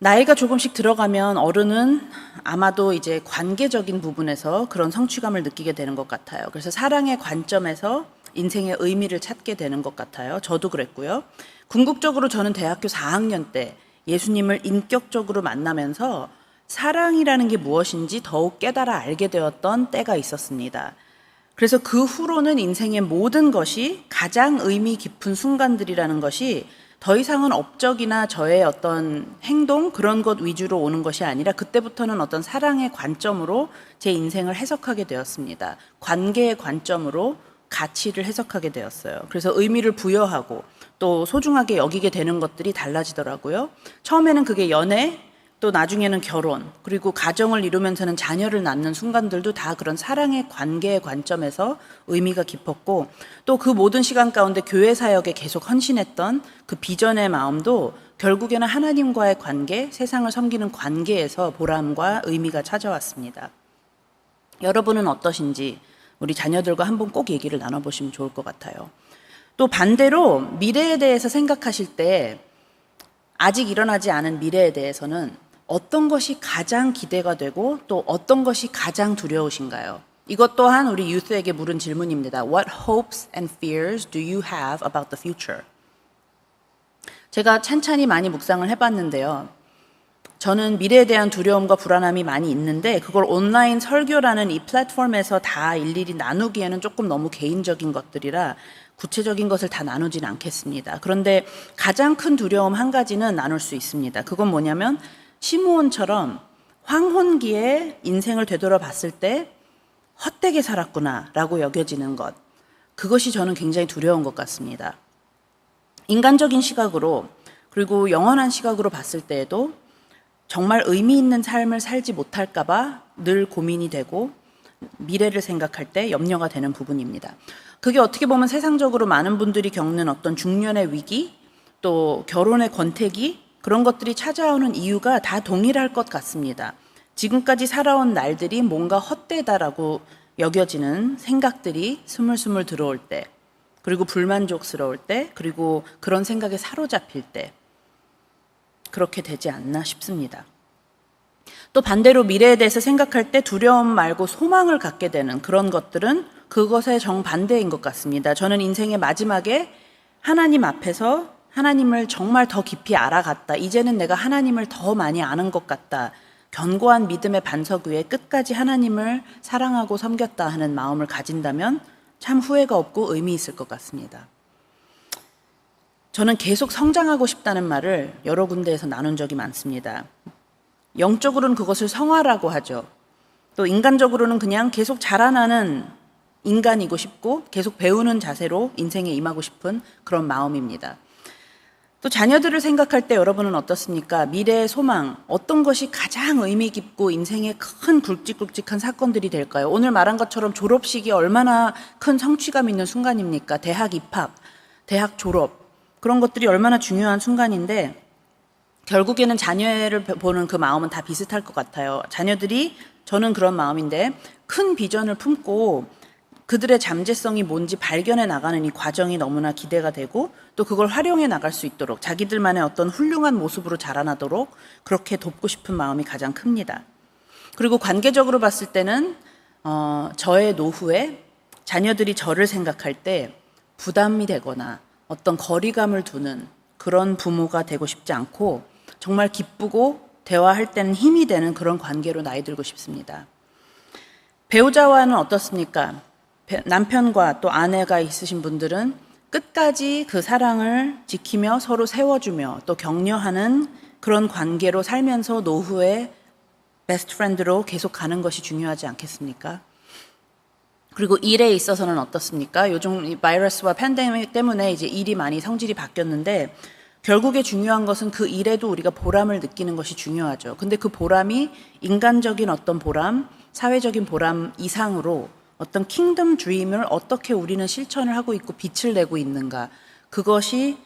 나이가 조금씩 들어가면 어른은 아마도 이제 관계적인 부분에서 그런 성취감을 느끼게 되는 것 같아요. 그래서 사랑의 관점에서 인생의 의미를 찾게 되는 것 같아요. 저도 그랬고요. 궁극적으로 저는 대학교 4학년 때 예수님을 인격적으로 만나면서 사랑이라는 게 무엇인지 더욱 깨달아 알게 되었던 때가 있었습니다. 그래서 그 후로는 인생의 모든 것이 가장 의미 깊은 순간들이라는 것이 더 이상은 업적이나 저의 어떤 행동 그런 것 위주로 오는 것이 아니라 그때부터는 어떤 사랑의 관점으로 제 인생을 해석하게 되었습니다. 관계의 관점으로 가치를 해석하게 되었어요. 그래서 의미를 부여하고 또 소중하게 여기게 되는 것들이 달라지더라고요. 처음에는 그게 연애, 또 나중에는 결혼, 그리고 가정을 이루면서는 자녀를 낳는 순간들도 다 그런 사랑의 관계의 관점에서 의미가 깊었고, 또 그 모든 시간 가운데 교회 사역에 계속 헌신했던 그 비전의 마음도 결국에는 하나님과의 관계, 세상을 섬기는 관계에서 보람과 의미가 찾아왔습니다. 여러분은 어떠신지 우리 자녀들과 한번 꼭 얘기를 나눠보시면 좋을 것 같아요. 또 반대로 미래에 대해서 생각하실 때 아직 일어나지 않은 미래에 대해서는 어떤 것이 가장 기대가 되고 또 어떤 것이 가장 두려우신가요? 이것 또한 우리 유스에게 물은 질문입니다. What hopes and fears do you have about the future? 제가 찬찬히 많이 묵상을 해봤는데요. 저는 미래에 대한 두려움과 불안함이 많이 있는데 그걸 온라인 설교라는 이 플랫폼에서 다 일일이 나누기에는 조금 너무 개인적인 것들이라 구체적인 것을 다 나누진 않겠습니다. 그런데 가장 큰 두려움 한 가지는 나눌 수 있습니다. 그건 뭐냐면 시므온처럼 황혼기에 인생을 되돌아봤을 때 헛되게 살았구나라고 여겨지는 것. 그것이 저는 굉장히 두려운 것 같습니다. 인간적인 시각으로 그리고 영원한 시각으로 봤을 때에도 정말 의미 있는 삶을 살지 못할까 봐 늘 고민이 되고 미래를 생각할 때 염려가 되는 부분입니다. 그게 어떻게 보면 세상적으로 많은 분들이 겪는 어떤 중년의 위기, 또 결혼의 권태기, 그런 것들이 찾아오는 이유가 다 동일할 것 같습니다. 지금까지 살아온 날들이 뭔가 헛되다라고 여겨지는 생각들이 스물스물 들어올 때, 그리고 불만족스러울 때, 그리고 그런 생각에 사로잡힐 때, 그렇게 되지 않나 싶습니다. 또 반대로 미래에 대해서 생각할 때 두려움 말고 소망을 갖게 되는 그런 것들은 그것의 정반대인 것 같습니다. 저는 인생의 마지막에 하나님 앞에서 하나님을 정말 더 깊이 알아갔다. 이제는 내가 하나님을 더 많이 아는 것 같다. 견고한 믿음의 반석 위에 끝까지 하나님을 사랑하고 섬겼다 하는 마음을 가진다면 참 후회가 없고 의미 있을 것 같습니다. 저는 계속 성장하고 싶다는 말을 여러 군데에서 나눈 적이 많습니다. 영적으로는 그것을 성화라고 하죠. 또 인간적으로는 그냥 계속 자라나는 인간이고 싶고 계속 배우는 자세로 인생에 임하고 싶은 그런 마음입니다. 또 자녀들을 생각할 때 여러분은 어떻습니까? 미래의 소망, 어떤 것이 가장 의미 깊고 인생의 큰 굵직굵직한 사건들이 될까요? 오늘 말한 것처럼 졸업식이 얼마나 큰 성취감 있는 순간입니까? 대학 입학, 대학 졸업, 그런 것들이 얼마나 중요한 순간인데 결국에는 자녀를 보는 그 마음은 다 비슷할 것 같아요. 자녀들이, 저는 그런 마음인데 큰 비전을 품고 그들의 잠재성이 뭔지 발견해 나가는 이 과정이 너무나 기대가 되고 또 그걸 활용해 나갈 수 있도록 자기들만의 어떤 훌륭한 모습으로 자라나도록 그렇게 돕고 싶은 마음이 가장 큽니다. 그리고 관계적으로 봤을 때는 저의 노후에 자녀들이 저를 생각할 때 부담이 되거나 어떤 거리감을 두는 그런 부모가 되고 싶지 않고 정말 기쁘고 대화할 때는 힘이 되는 그런 관계로 나이 들고 싶습니다. 배우자와는 어떻습니까? 남편과 또 아내가 있으신 분들은 끝까지 그 사랑을 지키며 서로 세워주며 또 격려하는 그런 관계로 살면서 노후에 베스트 프렌드로 계속 가는 것이 중요하지 않겠습니까? 그리고 일에 있어서는 어떻습니까? 요즘 이 바이러스와 팬데믹 때문에 이제 일이 많이 성질이 바뀌었는데 결국에 중요한 것은 그 일에도 우리가 보람을 느끼는 것이 중요하죠. 근데 그 보람이 인간적인 어떤 보람, 사회적인 보람 이상으로 어떤 킹덤 드림을 어떻게 우리는 실천을 하고 있고 빛을 내고 있는가. 그것이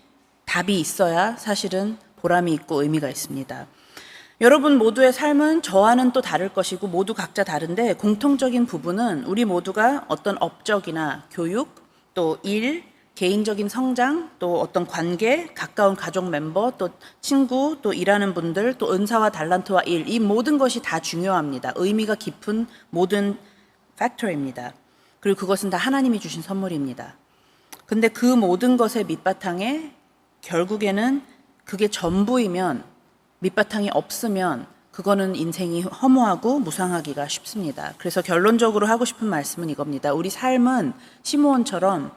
답이 있어야 사실은 보람이 있고 의미가 있습니다. 여러분 모두의 삶은 저와는 또 다를 것이고 모두 각자 다른데 공통적인 부분은 우리 모두가 어떤 업적이나 교육, 또 일, 개인적인 성장, 또 어떤 관계, 가까운 가족 멤버, 또 친구, 또 일하는 분들, 또 은사와 달란트와 일, 이 모든 것이 다 중요합니다. 의미가 깊은 모든 팩터입니다. 그리고 그것은 다 하나님이 주신 선물입니다. 근데 그 모든 것의 밑바탕에 결국에는 그게 전부이면 밑바탕이 없으면 그거는 인생이 허무하고 무상하기가 쉽습니다. 그래서 결론적으로 하고 싶은 말씀은 이겁니다. 우리 삶은 시므온처럼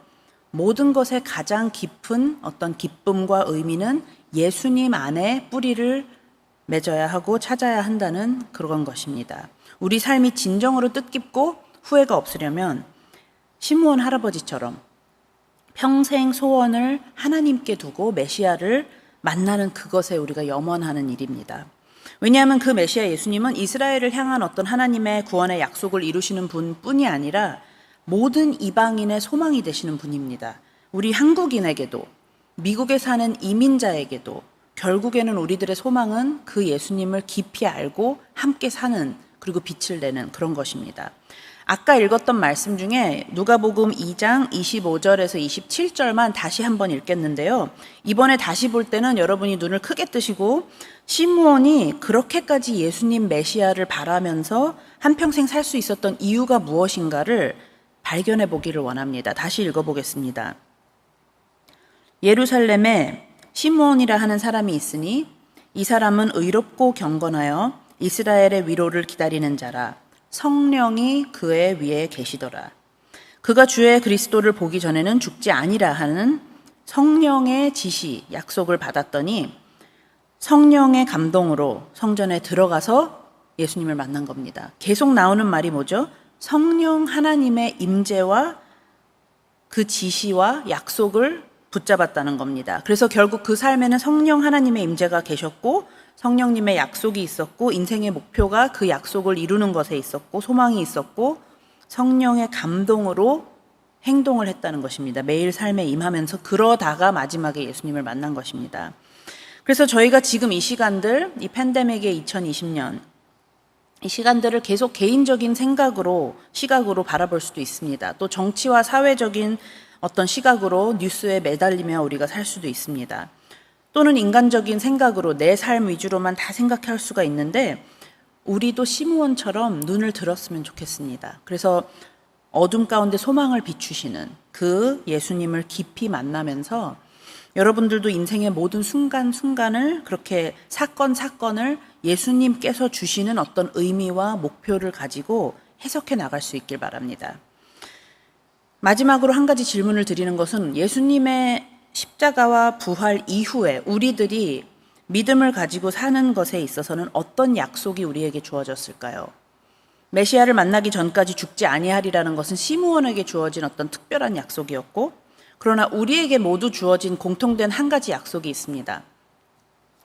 모든 것의 가장 깊은 어떤 기쁨과 의미는 예수님 안에 뿌리를 맺어야 하고 찾아야 한다는 그런 것입니다. 우리 삶이 진정으로 뜻깊고 후회가 없으려면 시므온 할아버지처럼 평생 소원을 하나님께 두고 메시아를 만나는 그것에 우리가 염원하는 일입니다. 왜냐하면 그 메시아 예수님은 이스라엘을 향한 어떤 하나님의 구원의 약속을 이루시는 분뿐이 아니라 모든 이방인의 소망이 되시는 분입니다. 우리 한국인에게도 미국에 사는 이민자에게도 결국에는 우리들의 소망은 그 예수님을 깊이 알고 함께 사는 그리고 빛을 내는 그런 것입니다. 아까 읽었던 말씀 중에 누가복음 2장 25절에서 27절만 다시 한번 읽겠는데요. 이번에 다시 볼 때는 여러분이 눈을 크게 뜨시고 시므온이 그렇게까지 예수님 메시아를 바라면서 한평생 살 수 있었던 이유가 무엇인가를 발견해 보기를 원합니다. 다시 읽어보겠습니다. 예루살렘에 시므온이라 하는 사람이 있으니 이 사람은 의롭고 경건하여 이스라엘의 위로를 기다리는 자라. 성령이 그의 위에 계시더라. 그가 주의 그리스도를 보기 전에는 죽지 아니라 하는 성령의 지시, 약속을 받았더니 성령의 감동으로 성전에 들어가서 예수님을 만난 겁니다. 계속 나오는 말이 뭐죠? 성령 하나님의 임재와 그 지시와 약속을 붙잡았다는 겁니다. 그래서 결국 그 삶에는 성령 하나님의 임재가 계셨고 성령님의 약속이 있었고 인생의 목표가 그 약속을 이루는 것에 있었고 소망이 있었고 성령의 감동으로 행동을 했다는 것입니다. 매일 삶에 임하면서 그러다가 마지막에 예수님을 만난 것입니다. 그래서 저희가 지금 이 시간들, 이 팬데믹의 2020년 이 시간들을 계속 개인적인 시각으로 바라볼 수도 있습니다. 또 정치와 사회적인 어떤 시각으로 뉴스에 매달리며 우리가 살 수도 있습니다. 또는 인간적인 생각으로 내 삶 위주로만 다 생각할 수가 있는데 우리도 시므온처럼 눈을 들었으면 좋겠습니다. 그래서 어둠 가운데 소망을 비추시는 그 예수님을 깊이 만나면서 여러분들도 인생의 모든 순간순간을 그렇게 사건을 예수님께서 주시는 어떤 의미와 목표를 가지고 해석해 나갈 수 있길 바랍니다. 마지막으로 한 가지 질문을 드리는 것은 예수님의 십자가와 부활 이후에 우리들이 믿음을 가지고 사는 것에 있어서는 어떤 약속이 우리에게 주어졌을까요? 메시아를 만나기 전까지 죽지 아니하리라는 것은 시므온에게 주어진 어떤 특별한 약속이었고 그러나 우리에게 모두 주어진 공통된 한 가지 약속이 있습니다.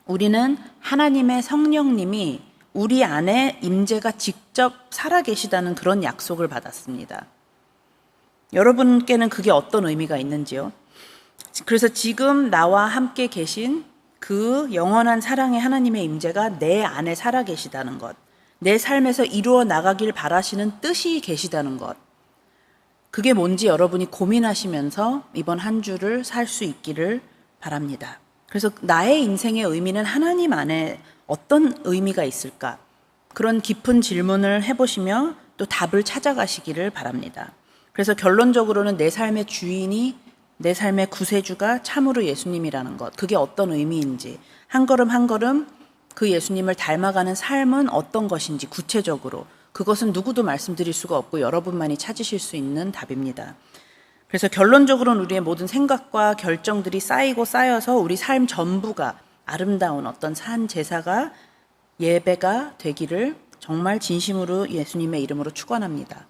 우리는 하나님의 성령님이 우리 안에 임재가 직접 살아계시다는 그런 약속을 받았습니다. 여러분께는 그게 어떤 의미가 있는지요? 그래서 지금 나와 함께 계신 그 영원한 사랑의 하나님의 임재가 내 안에 살아계시다는 것, 내 삶에서 이루어 나가길 바라시는 뜻이 계시다는 것, 그게 뭔지 여러분이 고민하시면서 이번 한 주를 살 수 있기를 바랍니다. 그래서 나의 인생의 의미는 하나님 안에 어떤 의미가 있을까? 그런 깊은 질문을 해보시며 또 답을 찾아가시기를 바랍니다. 그래서 결론적으로는 내 삶의 주인이 내 삶의 구세주가 참으로 예수님이라는 것, 그게 어떤 의미인지, 한 걸음 한 걸음 그 예수님을 닮아가는 삶은 어떤 것인지 구체적으로, 그것은 누구도 말씀드릴 수가 없고 여러분만이 찾으실 수 있는 답입니다. 그래서 결론적으로는 우리의 모든 생각과 결정들이 쌓이고 쌓여서 우리 삶 전부가 아름다운 어떤 산 제사가 예배가 되기를 정말 진심으로 예수님의 이름으로 축원합니다.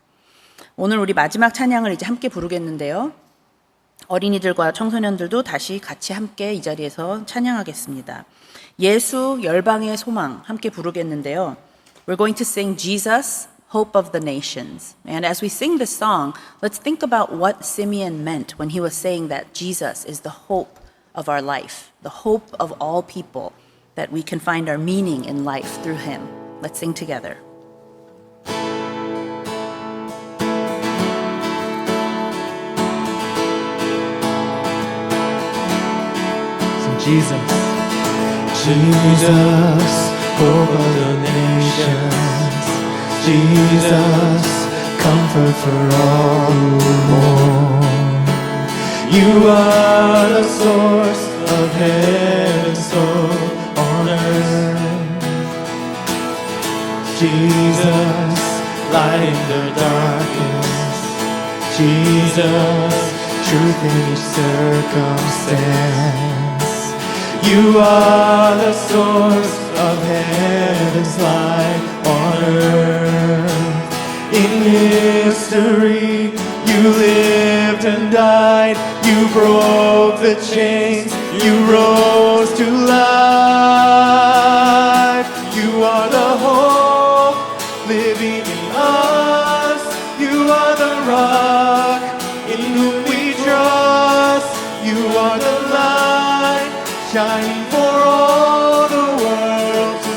오늘 우리 마지막 찬양을 이제 함께 부르겠는데요. 어린이들과 청소년들도 다시 같이 함께 이 자리에서 찬양하겠습니다. 예수 열방의 소망 함께 부르겠는데요. We're going to sing Jesus, Hope of the Nations. And as we sing this song, let's think about what Simeon meant when he was saying that Jesus is the hope of our life, the hope of all people, that we can find our meaning in life through him. Let's sing together. Jesus, Jesus, hope of the nations. Jesus, comfort for all who mourn. You are the source of heaven's soul on earth. Jesus, light in the darkness. Jesus, truth in each circumstance. You are the source of heaven's light on earth. In history, you lived and died. You broke the chains. You rose to life. You are the hope living in us. You are the rock in whom we trust. You are the light shining for all the world to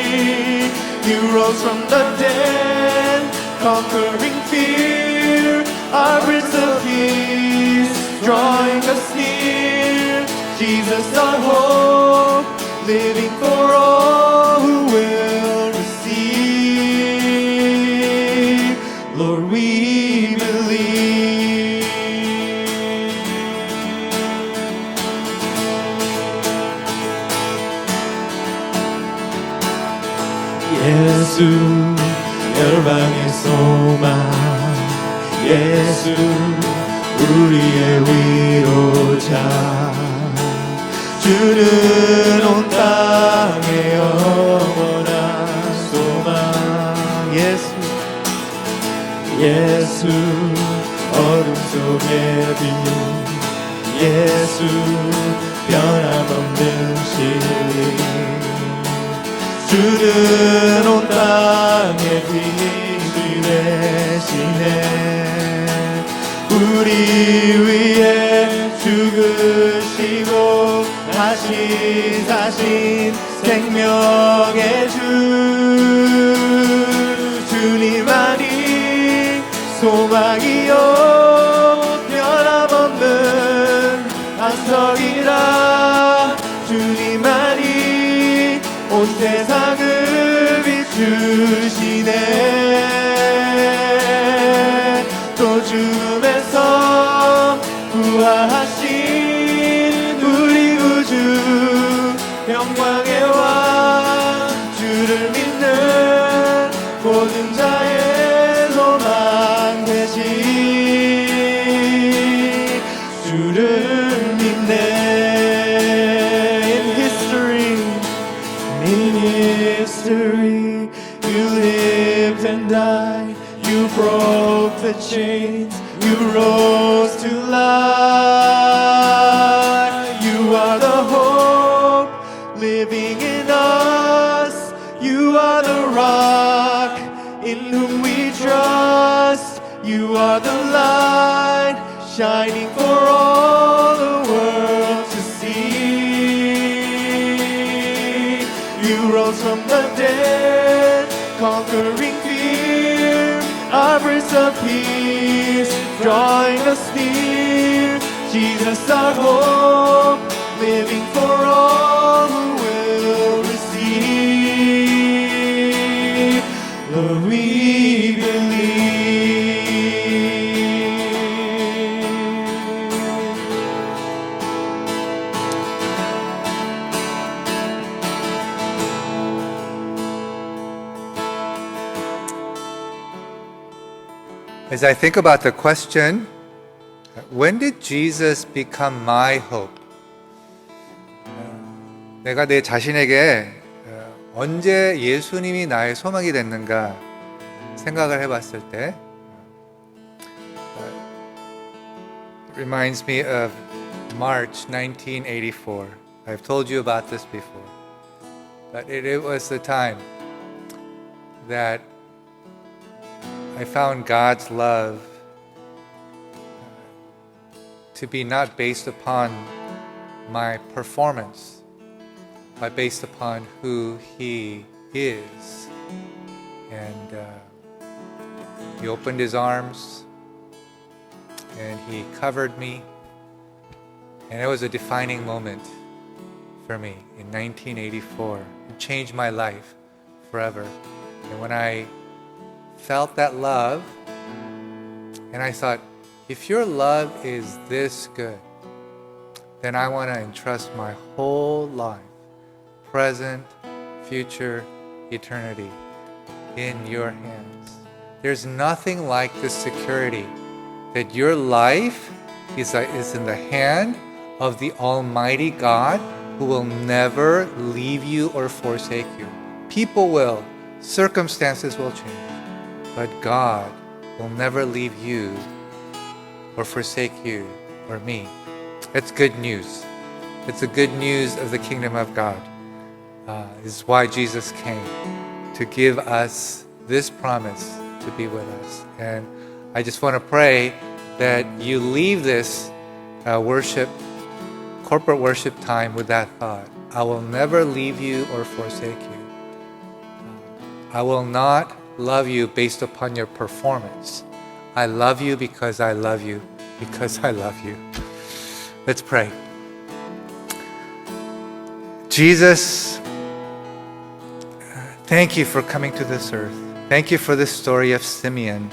see. You rose from the dead, conquering fear. Our Prince of Peace, drawing us near. Jesus, our hope, living for all who will receive. Lord, we believe. 예수 열방의 소망 예수 우리의 위로자 주는 온 땅의 영원한 소망 예수 예수 어둠 속의 빛 예수 변함없는 진리 주는 온 땅의 빛이 되시네 우리 위해 죽으시고 다시 사신 생명의 주 주님만이 소망이요 변함없는 안석이라 주님만이 온 세상을 비추시네 또 죽음에서 부활하신 우리 구주 영광의 왕 주를 믿는 모든 자의 소망 되신 주를 믿네 In history, you lived and died. You broke the chains. You rose to life. You are the hope living in us. You are the rock in whom we trust. You are the light shining for all the world to see. You rose from the dead, conquering fear. Our Prince of Peace, drawing us near. Jesus, our hope, living for all who will receive. Lord, we believe. As I think about the question, when did Jesus become my hope? 내가 내 자신에게 언제 예수님이 나의 소망이 됐는가? 생각을 해봤을 때 it reminds me of March 1984. I've told you about this before. But it was the time that I found God's love to be not based upon my performance, but based upon who He is. And He opened His arms and He covered me. And it was a defining moment for me in 1984. It changed my life forever. And when I felt that love, and I thought, if your love is this good, then I want to entrust my whole life, present, future, eternity, in your hands. There's nothing like the security that your life is in the hand of the Almighty God, who will never leave you or forsake you. People will, circumstances will change, but God will never leave you or forsake you or me. That's good news. It's the good news of the kingdom of God. This is why Jesus came, to give us this promise to be with us. And I just want to pray that you leave this corporate worship time with that thought. I will never leave you or forsake you. I will not love you based upon your performance. I love you because I love you, because I love you. Let's pray. Jesus, thank you for coming to this earth. Thank you for the story of Simeon,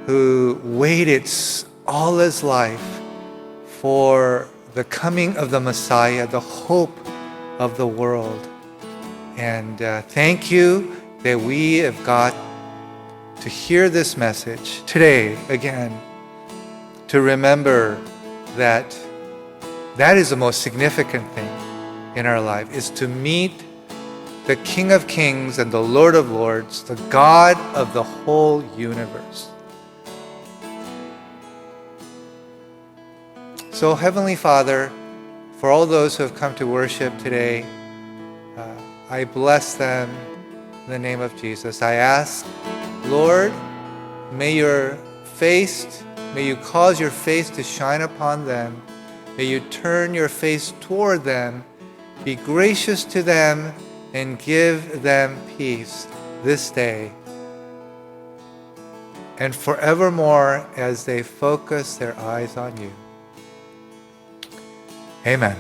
who waited all his life for the coming of the Messiah, the hope of the world. And thank you that we have got to hear this message today again, to remember that that is the most significant thing in our life, is to meet the King of Kings and the Lord of Lords, the God of the whole universe. So, Heavenly Father, for all those who have come to worship today, I bless them in the name of Jesus. I ask, Lord, may you cause your face to shine upon them. May you turn your face toward them, be gracious to them, and give them peace this day and forevermore as they focus their eyes on you. Amen.